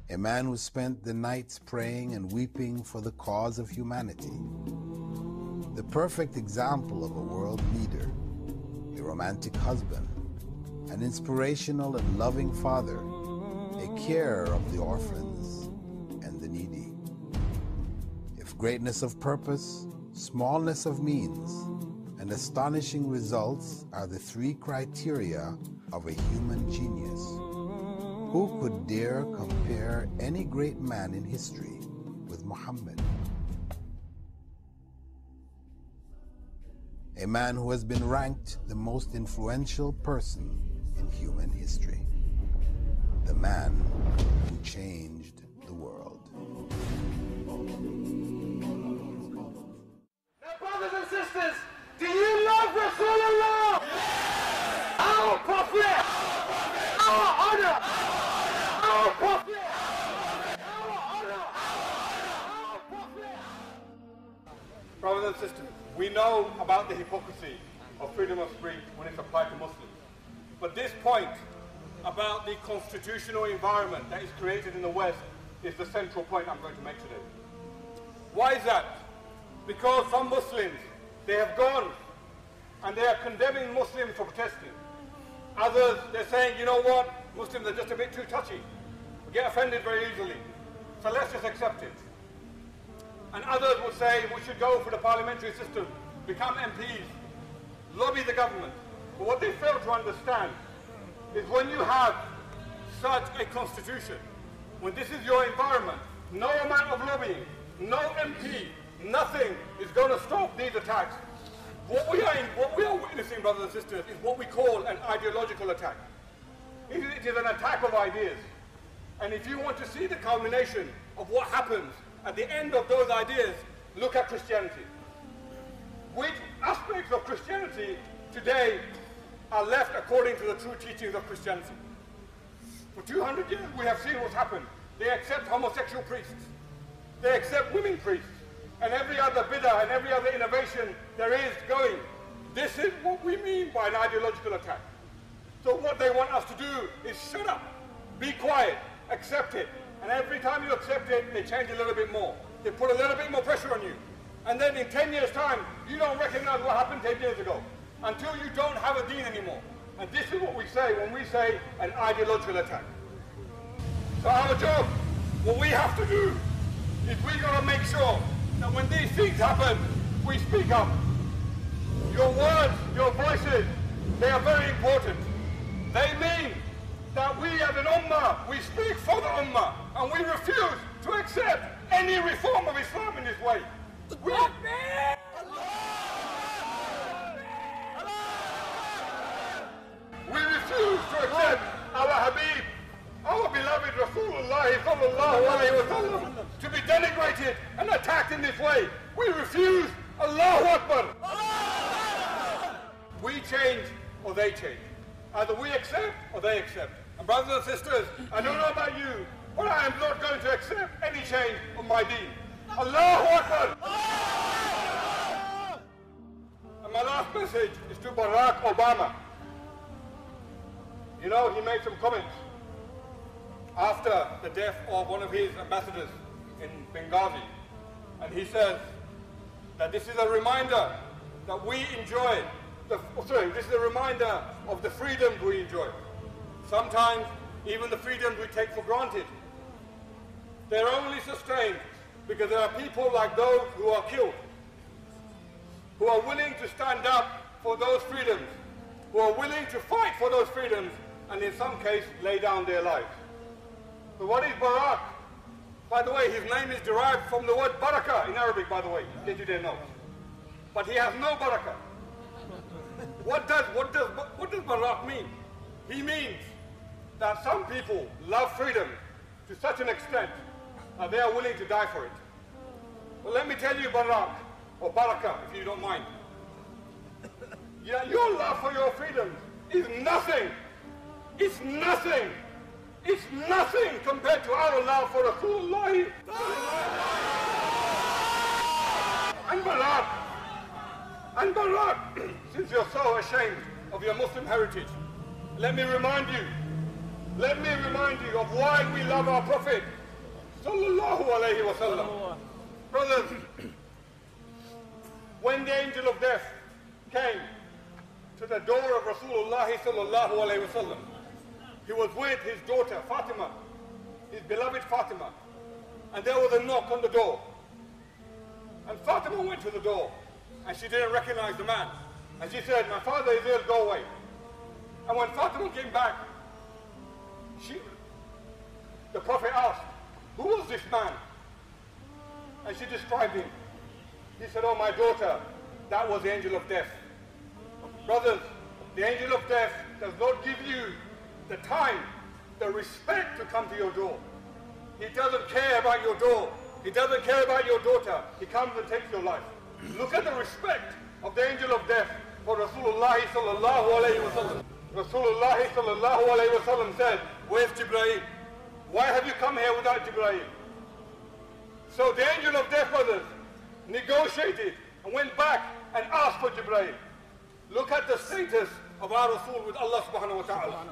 a man who spent the nights praying and weeping for the cause of humanity, the perfect example of a world leader, a romantic husband, an inspirational and loving father, a carer of the orphans and the needy. If greatness of purpose, smallness of means, and astonishing results are the three criteria of a human genius, who could dare compare any great man in history with Muhammad? A man who has been ranked the most influential person in human history. The man who changed the world. Now, brothers and sisters, do you love Rasulullah? Yes! Our Prophet! Our honor! Our Prophet! Our honor! Our Prophet! Brothers and sisters, we know about the hypocrisy of freedom of speech when it's applied to Muslims. But this point about the constitutional environment that is created in the West is the central point I'm going to make today. Why is that? Because some Muslims, they have gone and they are condemning Muslims for protesting. Others, they're saying, you know what, Muslims are just a bit too touchy. We get offended very easily. So let's just accept it. And others will say we should go for the parliamentary system, become MPs, lobby the government. But what they fail to understand is when you have such a constitution, when this is your environment, no amount of lobbying, no MP, nothing is going to stop these attacks. What we are witnessing, brothers and sisters, is what we call an ideological attack. It is an attack of ideas. And if you want to see the culmination of what happens at the end of those ideas, look at Christianity. Which aspects of Christianity today are left according to the true teachings of Christianity? For 200 years we have seen what's happened. They accept homosexual priests. They accept women priests. And every other bid'ah and every other innovation there is going. This is what we mean by an ideological attack. So what they want us to do is shut up, be quiet, accept it. And every time you accept it, they change a little bit more. They put a little bit more pressure on you. And then in 10 years' time, you don't recognize what happened 10 years ago until you don't have a deen anymore. And this is what we say when we say an ideological attack. So our job, what we have to do, is we got to make sure that when these things happen, we speak up. Your words, your voices, they are very important. They mean that we as an ummah, we speak for the ummah, and we refuse to accept any reform of Islam in this way. We refuse to accept our Habib, our beloved Rasulullah sallallahu alayhi wa sallam, to be denigrated and attacked in this way. We refuse. Allahu Akbar. We change or they change. Either we accept or they accept. And brothers and sisters, I don't know about you, but I am not going to accept any change of my deen. Allahu Akbar. And my last message is to Barack Obama. You know, he made some comments after the death of one of his ambassadors in Benghazi. And he says that this is a reminder that we enjoy, this is a reminder of the freedoms we enjoy. Sometimes even the freedoms we take for granted, they're only sustained because there are people like those who are killed, who are willing to stand up for those freedoms, who are willing to fight for those freedoms, and in some cases lay down their lives. So what is Barak? By the way, his name is derived from the word barakah in Arabic, by the way, in case you didn't know. But he has no barakah. What does Barak mean? He means that some people love freedom to such an extent that they are willing to die for it. Well, let me tell you, Barak, or barakah, if you don't mind. Yeah, your love for your freedom is nothing. It's nothing. It's nothing compared to our love for Rasulullah. And Barak, since you're so ashamed of your Muslim heritage, let me remind you let me remind you of why we love our Prophet sallallahu alayhi wa sallam. Brothers, when the angel of death came to the door of Rasulullah sallallahu alayhi wa sallam, he was with his daughter Fatima, his beloved Fatima, and there was a knock on the door. And Fatima went to the door, and she didn't recognize the man. And she said, my father is ill, go away. And when Fatima came back, the Prophet asked, who was this man? And she described him. He said, oh, my daughter, that was the angel of death. Brothers, the angel of death does not give you the time, the respect to come to your door. He doesn't care about your door. He doesn't care about your daughter. He comes and takes your life. Look at the respect of the angel of death for Rasulullah sallallahu alayhi wa sallam. Rasulullah sallallahu alayhi wa sallam said, where's Jibreel? Why have you come here without Jibreel? So the angel of death, brothers, negotiated and went back and asked for Jibreel. Look at the status of our Rasul with Allah subhanahu wa ta'ala.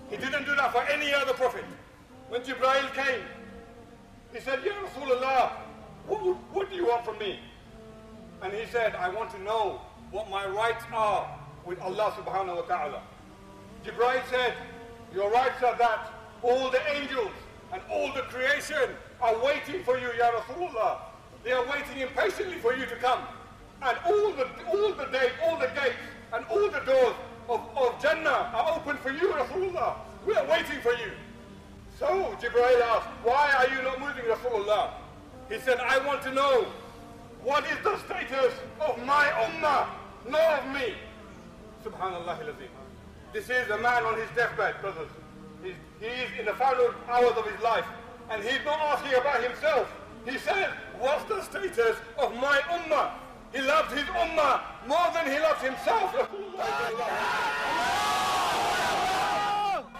He didn't do that for any other prophet. When Jibreel came, he said, Ya Rasulullah, what do you want from me? And he said, I want to know what my rights are with Allah subhanahu wa ta'ala. Jibreel said, your rights are that all the angels and all the creation are waiting for you, Ya Rasulullah. They are waiting impatiently for you to come. And all the gates and all the doors of Jannah are open for you, Rasulullah. We are waiting for you. So Jibreel asked, why are you not moving, Rasulullah? He said, I want to know what is the status of my ummah, not of me. Subhanallah al-Azim. This is a man on his deathbed, brothers. He is in the final hours of his life, and he's not asking about himself. He said, what's the status of my ummah? He loved his ummah more than he loved himself.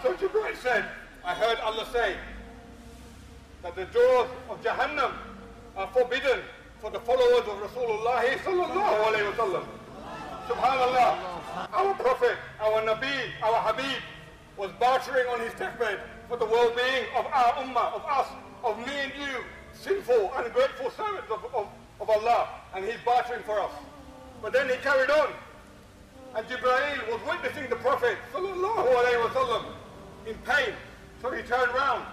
So Jibreel said, I heard Allah say that the doors of Jahannam are forbidden for the followers of Rasulullah sallallahu alayhi wa sallam. Subhanallah, our Prophet, our Nabi, our Habib was bartering on his deathbed for the well-being of our ummah, of us, of me and you, sinful and grateful servants of Allah, and he's bartering for us. But then he carried on, and Jibreel was witnessing the Prophet sallallahu alayhi wa sallam in pain, so he turned round.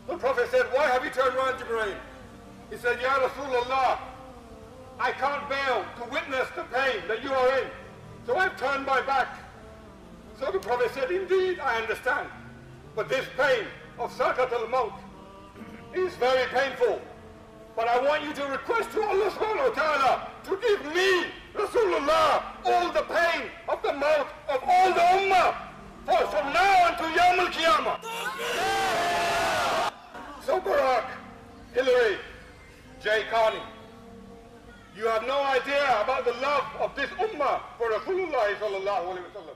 The Prophet said, why have you turned round, Jibreel? He said, Ya Rasulullah, I can't bear to witness the pain that you are in, so I've turned my back. So the Prophet said, indeed, I understand, but this pain of Subtitle is very painful. But I want you to request to Allah subhanahu wa ta'ala to give me, Rasulullah, all the pain of the maut of all the ummah, from now until Yawm al-Qiyamah. So Barack, Hillary, Jay Carney, you have no idea about the love of this ummah for Rasulullah sallallahu alayhi wa sallam.